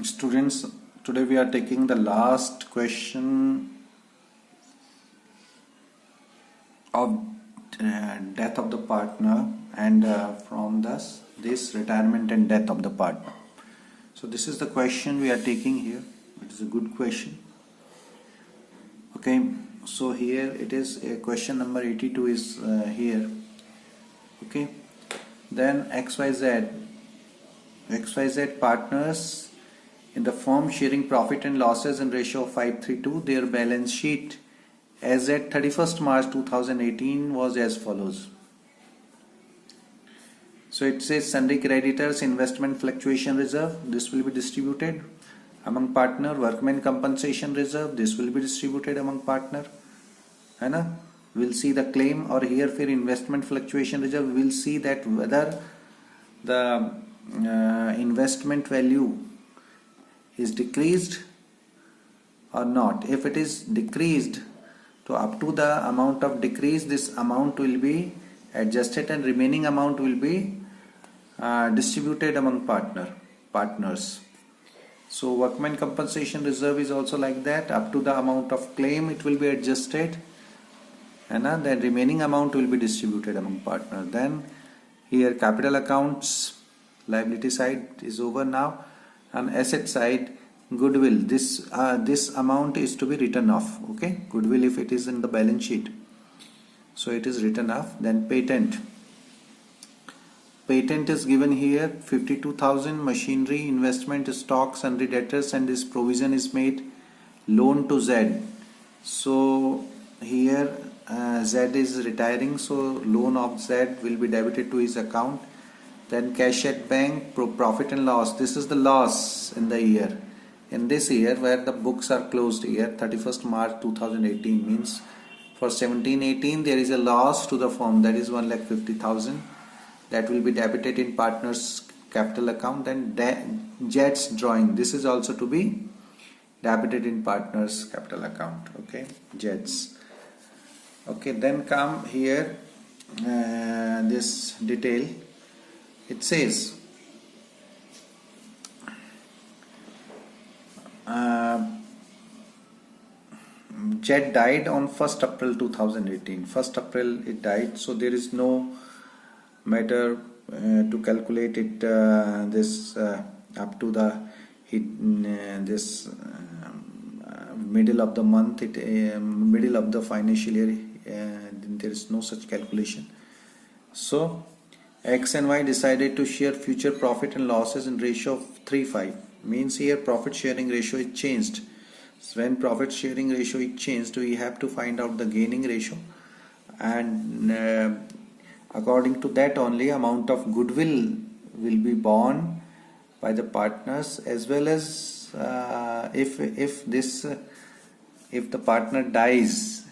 Students, today we are taking the last question of death of the partner and from this retirement and death of the partner. So this is the question we are taking here. It is a good question. Okay, so here it is, question number 82 is here. Okay, then XYZ partners in the firm sharing profit and losses in ratio of 5:3:2. Their balance sheet as at 31st March 2018 was as follows. So it says sundry creditors, investment fluctuation reserve, this will be distributed among partner. Workmen compensation reserve, this will be distributed among partner, है ना. We'll see the claim, or here for investment fluctuation reserve we'll see that whether the investment value is decreased or not. If it is decreased, so up to the amount of decrease, this amount will be adjusted and remaining amount will be distributed among partners. So workman compensation reserve is also like that. Up to the amount of claim it will be adjusted, and then remaining amount will be distributed among partners. Then here capital accounts, liability side is over now, and asset side, goodwill, this amount is to be written off. Okay, goodwill, if it is in the balance sheet, so it is written off. Then patent is given here 52,000. Machinery, investment, stocks, sundry debtors, and this provision is made. Loan to Z, so here Z is retiring, so loan of Z will be debited to his account. Then cash at bank, profit and loss, this is the loss in the year, in this year where the books are closed here 31st March 2018, means for 17-18 there is a loss to the firm, that is 1,50,000, that will be debited in partners capital account. Then Jets drawing, this is also to be debited in partners capital account. Okay, Jets. Okay, then come here this detail. It says Jet died on 1st April 2018. 1st April it died, so there is no matter to calculate it up to the middle of the month, middle of the financial year, there is no such calculation. So X and Y decided to share future profit and losses in ratio of 3:5. Means here profit sharing ratio is changed. So when profit sharing ratio is changed, we have to find out the gaining ratio, and according to that only amount of goodwill will be borne by the partners, as well as if the partner dies,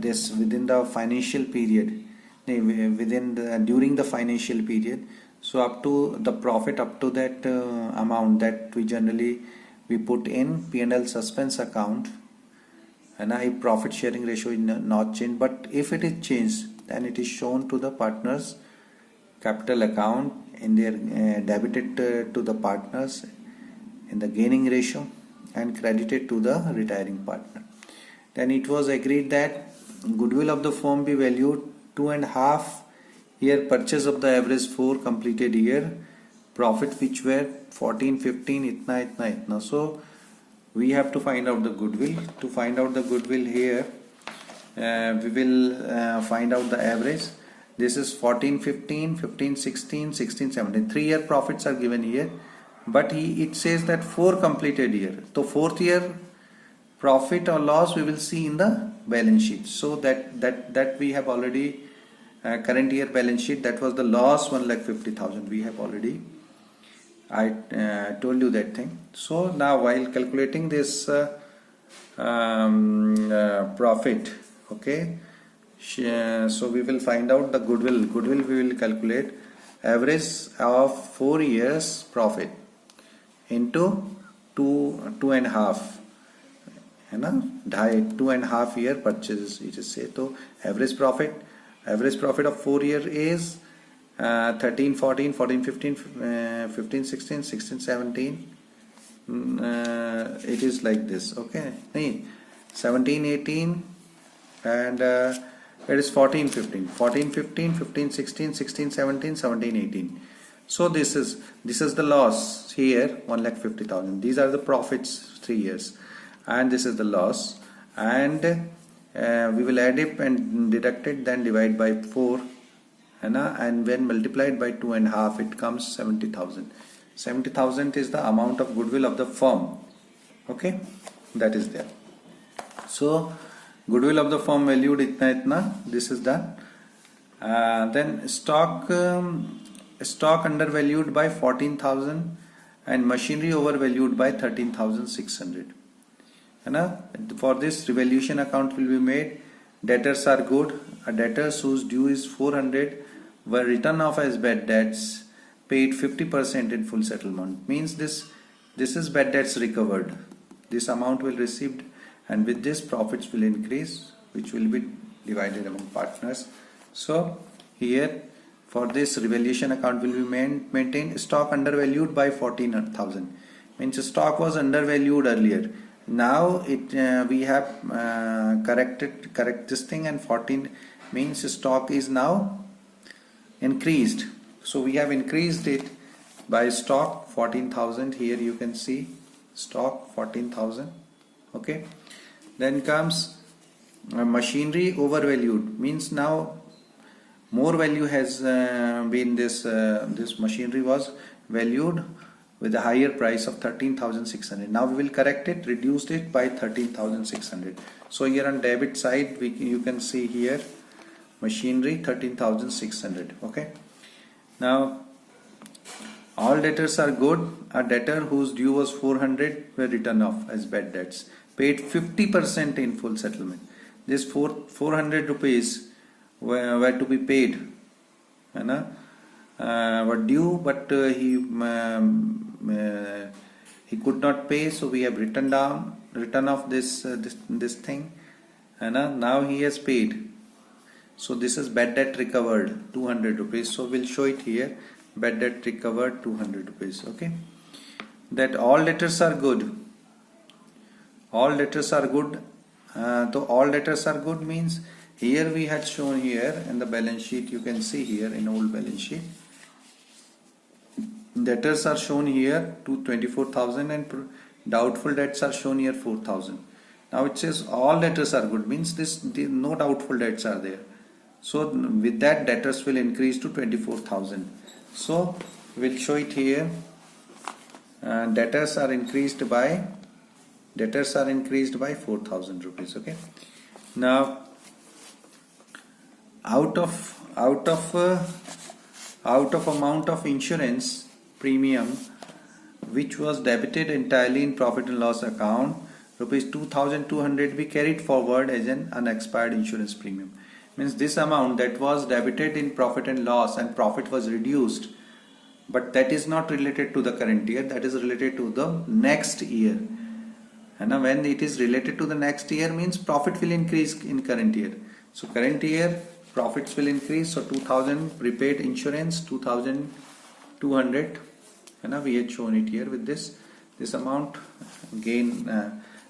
this within the financial period, during the financial period, so up to the profit up to that amount, that we generally put in P&L suspense account, and if profit sharing ratio is not changed. But if it is changed, then it is shown to the partners capital account in their debited to the partners in the gaining ratio and credited to the retiring partner. Then it was agreed that goodwill of the firm be valued 2.5 year purchase of the average 4 completed year, profit which were 14, 15, itna. So we have to find out the goodwill. To find out the goodwill here, we will find out the average. This is 14, 15, 15, 16, 16, 17. 3 year profits are given here, but it says that 4 completed year. So 4th year profit or loss we will see in the balance sheet. So that we have already current year balance sheet, that was the loss 1,50,000. We have already told you that thing. So now while calculating this profit, okay, so we will find out the goodwill. We will calculate average of 4 years profit into 2.5, है ना, 2.5 year purchases, it is say. So average profit of 4 year is 13 14 14 15 15 16 16 17 it is like this. Okay, 17 18 and it is 14 15 14 15 15 16 16 17 17 18. So this is the loss here, 1,50,000. These are the profits 3 years, and this is the loss, and we will add it and deduct it, then divide by 4, and when multiplied by 2.5 it comes 70,000. 70,000 is the amount of goodwill of the firm. Okay, that is there. So goodwill of the firm valued itna, this is done. Then stock undervalued by 14,000 and machinery overvalued by 13,600. For this, revaluation account will be made. Debtors are good. A debtors whose due is 400 were written off as bad debts, paid 50% in full settlement. Means this is bad debts recovered. This amount will received, and with this profits will increase, which will be divided among partners. So here for this, revaluation account will be maintained. Stock undervalued by 14,000. Means stock was undervalued earlier. Now we have correct this thing, and 14 means stock is now increased. So we have increased it by stock 14,000. Here you can see stock 14,000. Okay. Then comes machinery overvalued. Means now more value has been this machinery was valued with a higher price of 13,600. Now we will correct it, reduced it by 13,600. So here on debit side you can see here machinery 13,600. Okay. Now all debtors are good. A debtor whose due was 400 were written off as bad debts, paid 50% in full settlement. This 400 rupees were to be paid, were due, but he could not pay, so we have written off this thing, now he has paid. So this is bad debt recovered 200 rupees. So we'll show it here, bad debt recovered 200 rupees. Okay, that all debtors are good. All debtors are good. So all debtors are good means here we had shown here in the balance sheet. You can see here in old balance sheet, debtors are shown here to 24,000 and doubtful debts are shown here 4,000. Now it says all debtors are good means no doubtful debts are there. So with that, debtors will increase to 24,000. So we'll show it here. Debtors are increased by 4,000 rupees. Okay. Now out of amount of insurance premium which was debited entirely in profit and loss account, rupees 2,200 be carried forward as an unexpired insurance premium. Means this amount that was debited in profit and loss and profit was reduced, but that is not related to the current year, that is related to the next year. And when it is related to the next year means profit will increase in current year. So current year profits will increase. So 2,000 prepaid insurance, 2,200, we had shown it here with this amount gain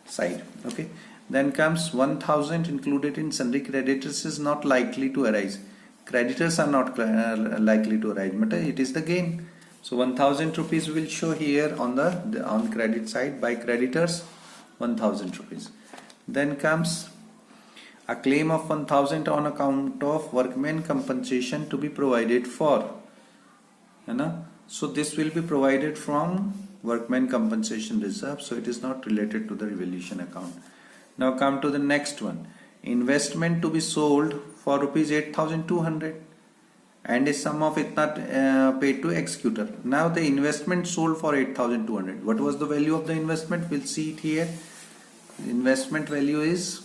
side. Okay. Then comes 1,000 included in sundry creditors is not likely to arise. Creditors are not likely to arise, but it is the gain. So 1,000 rupees will show here on on credit side by creditors, 1,000 rupees. Then comes a claim of 1,000 on account of workmen compensation to be provided for. So this will be provided from workmen compensation reserve. So it is not related to the revaluation account. Now come to the next one. Investment to be sold for rupees 8,200 and a sum of itna paid to executor. Now the investment sold for 8,200. What was the value of the investment? We'll see it here. The investment value is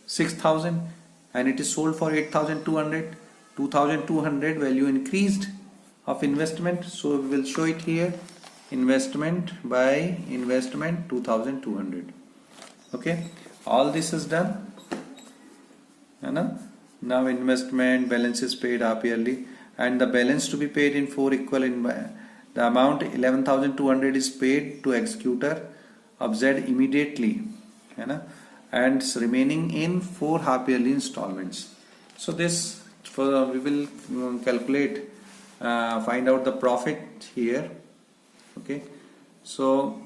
6,000 and it is sold for 8,200. 2,200 value increased of investment. So we will show it here. Investment by investment 2,200. Okay, all this is done. Now investment, balances paid half yearly. and the balance to be paid in 4 equal in the amount 11,200 is paid to executor of Z immediately, and remaining in 4 half yearly installments. So this we will calculate, find out the profit here. Okay, so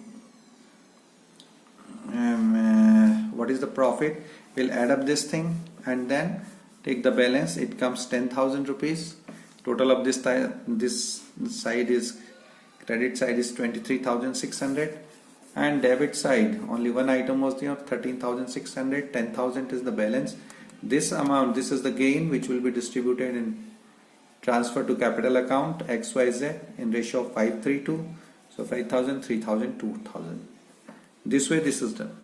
what is the profit? We'll add up this thing and then take the balance. It comes 10,000 rupees. Total of this side is, credit side is 23,600, and debit side only one item was there, 13,600. 10,000 is the balance. This amount, this is the gain which will be distributed in transfer to capital account XYZ in ratio of 5:3:2. So 5,000, 3,000, 2,000. This way this is done.